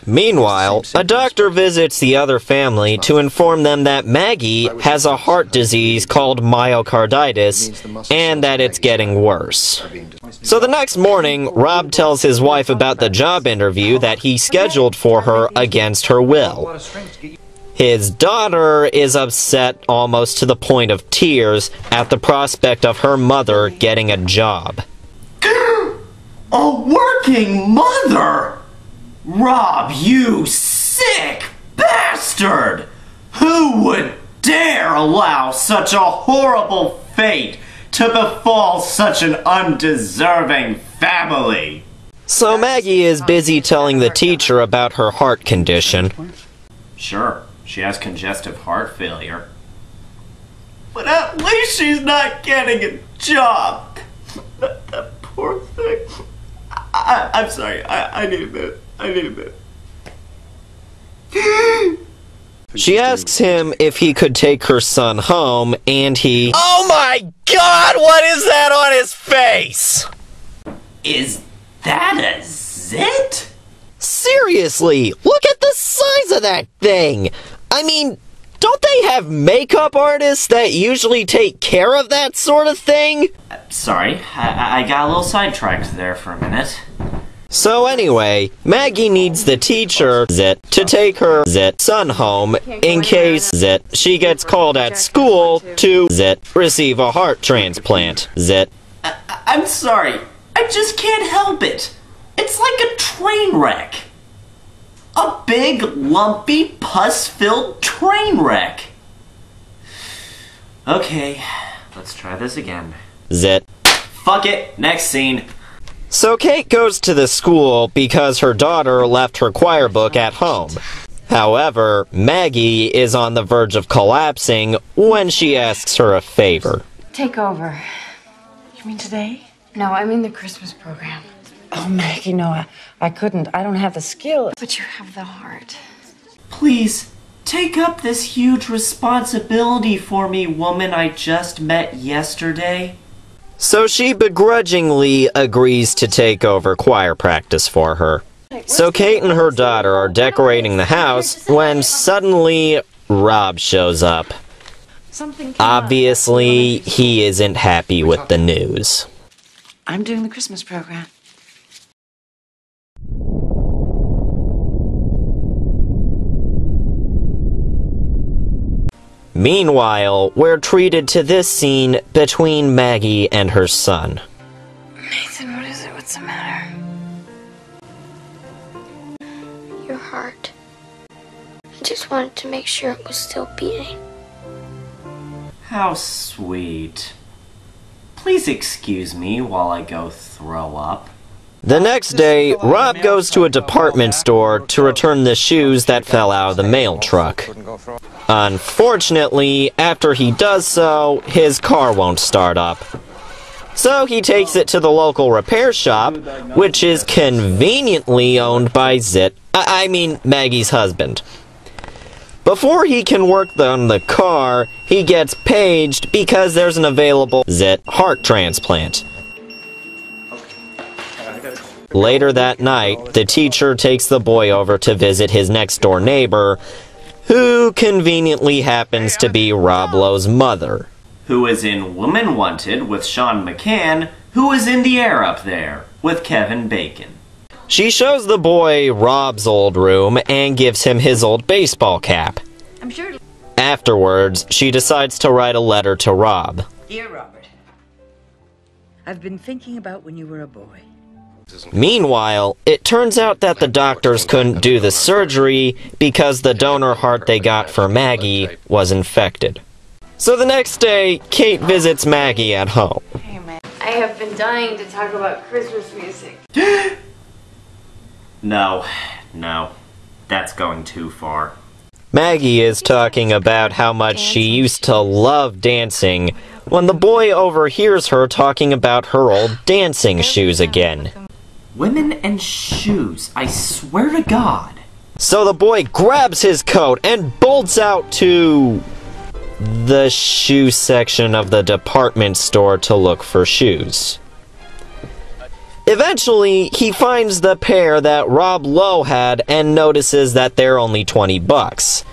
Meanwhile, a doctor visits the other family to inform them that Maggie has a heart disease called myocarditis and that it's getting worse. So the next morning, Rob tells his wife about the job interview that he scheduled for her against her will. His daughter is upset almost to the point of tears at the prospect of her mother getting a job. A working mother? Rob, you sick bastard! Who would dare allow such a horrible fate to befall such an undeserving family? So Maggie is busy telling the teacher about her heart condition. Sure, she has congestive heart failure. But at least she's not getting a job. That poor thing. I'm sorry, I need a minute. I need a minute. She asks him if he could take her son home, and he... Oh my God, what is that on his face? Is that a zit? Seriously, look at the size of that thing! I mean, don't they have makeup artists that usually take care of that sort of thing? Sorry, I got a little sidetracked there for a minute. So anyway, Maggie needs the teacher, Zit, to take her, Zit, son home in case, Zit, she gets called at school to, Zit, receive a heart transplant, Zit. I'm sorry, I just can't help it. It's like a train wreck. A big, lumpy, pus-filled train wreck. Okay, let's try this again. Zit. Fuck it, next scene. So Kate goes to the school because her daughter left her choir book at home. However, Maggie is on the verge of collapsing when she asks her a favor. Take over. You mean today? No, I mean the Christmas program. Oh, Maggie, no, I couldn't. I don't have the skill. But you have the heart. Please, take up this huge responsibility for me, woman I just met yesterday. So she begrudgingly agrees to take over choir practice for her. So Kate and her daughter are decorating the house when suddenly Rob shows up. Obviously, he isn't happy with the news. I'm doing the Christmas program. Meanwhile, we're treated to this scene between Maggie and her son. Nathan, what is it? What's the matter? Your heart. I just wanted to make sure it was still beating. How sweet. Please excuse me while I go throw up. The next day, Rob goes to a department store to return the shoes that fell out of the mail truck. Unfortunately, after he does so, his car won't start up. So he takes it to the local repair shop, which is conveniently owned by Maggie's husband. Before he can work on the car, he gets paged because there's an available heart transplant. Later that night, the teacher takes the boy over to visit his next-door neighbor, who conveniently happens to be Rob Lowe's mother. Who is in Woman Wanted with Sean McCann, who is in the air up there with Kevin Bacon. She shows the boy Rob's old room and gives him his old baseball cap. I'm sure. Afterwards, she decides to write a letter to Rob. Dear Robert, I've been thinking about when you were a boy. Meanwhile, it turns out that the doctors couldn't do the surgery because the donor heart they got for Maggie was infected. So the next day, Kate visits Maggie at home. Hey, man. I have been dying to talk about Christmas music. No, that's going too far. Maggie is talking about how much she used to love dancing when the boy overhears her talking about her old dancing shoes again. Women and shoes, I swear to God. So the boy grabs his coat and bolts out to the shoe section of the department store to look for shoes. Eventually, he finds the pair that Rob Lowe had and notices that they're only 20 bucks.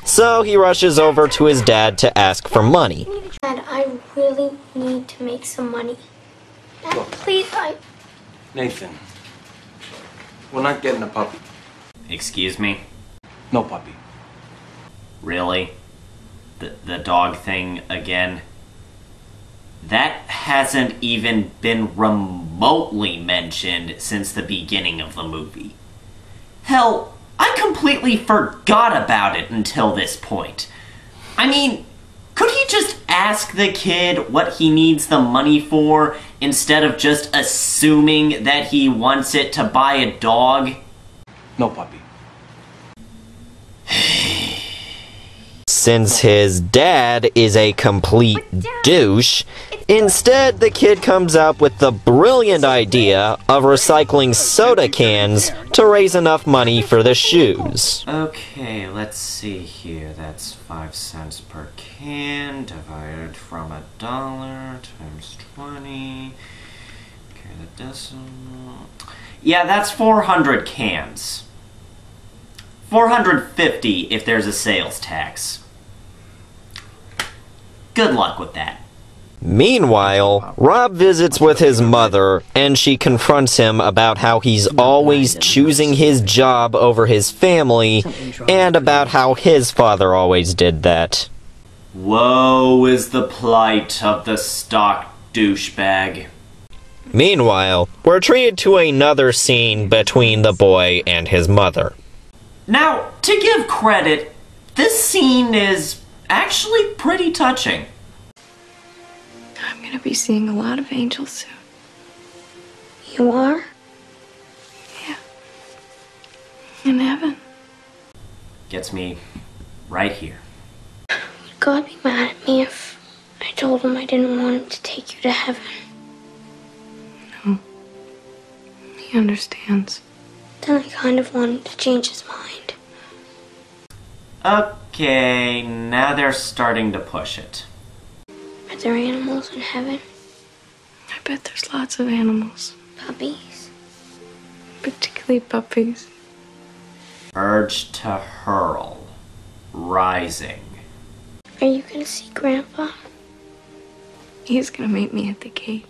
So he rushes over to his dad to ask for money. Dad, I really need to make some money. Dad, please, Nathan, we're not getting a puppy. Excuse me? No puppy. Really? The dog thing again? That hasn't even been remotely mentioned since the beginning of the movie. Hell, I completely forgot about it until this point. I mean, could he just ask the kid what he needs the money for instead of just assuming that he wants it to buy a dog? No puppy. Since his dad is a complete douche, instead the kid comes up with the brilliant idea of recycling soda cans to raise enough money for the shoes. Okay, let's see here. That's 5 cents per can divided from $1 times 20. Okay, the decimal. Yeah, that's 400 cans. 450 if there's a sales tax. Good luck with that. Meanwhile, Rob visits with his mother, and she confronts him about how he's always choosing his job over his family, and about how his father always did that. Woe is the plight of the stock douchebag. Meanwhile, we're treated to another scene between the boy and his mother. Now, to give credit, this scene is actually pretty touching. I'm gonna be seeing a lot of angels soon. you are? Yeah. In heaven. Gets me right here. Would God be mad at me if I told him I didn't want him to take you to heaven? No. He understands. Then I kind of want him to change his mind. Okay, now they're starting to push it. Are there animals in heaven? I bet there's lots of animals. Puppies? Particularly puppies. Urge to hurl. Rising. Are you gonna see Grandpa? He's gonna meet me at the gate.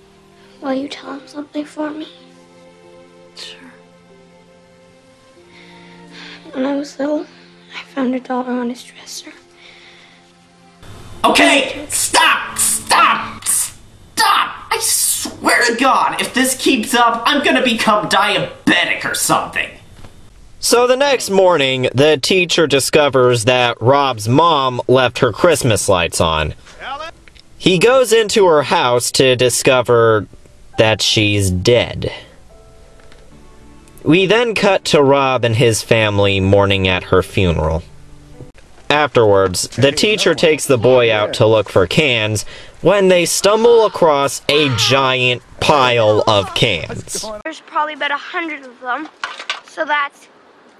Will you tell him something for me? Sure. When I was little, I found $1 on his dresser. Okay, stop! Stop! Stop! I swear to God, if this keeps up, I'm gonna become diabetic or something. So the next morning, the teacher discovers that Rob's mom left her Christmas lights on. He goes into her house to discover that she's dead. We then cut to Rob and his family mourning at her funeral. Afterwards, the teacher takes the boy out to look for cans when they stumble across a giant pile of cans. There's probably about 100 of them, so that's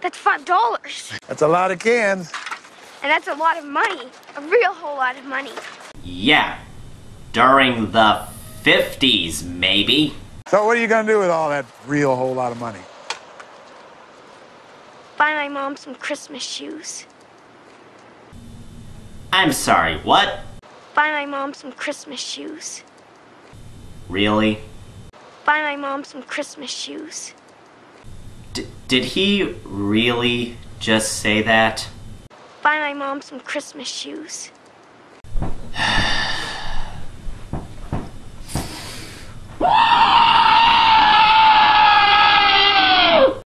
$5. That's a lot of cans. And that's a lot of money, a real whole lot of money. Yeah. During the 50s, maybe. So what are you gonna do with all that real whole lot of money? Buy my mom some Christmas shoes. I'm sorry, what? Buy my mom some Christmas shoes. Really? Buy my mom some Christmas shoes. Did he really just say that? Buy my mom some Christmas shoes.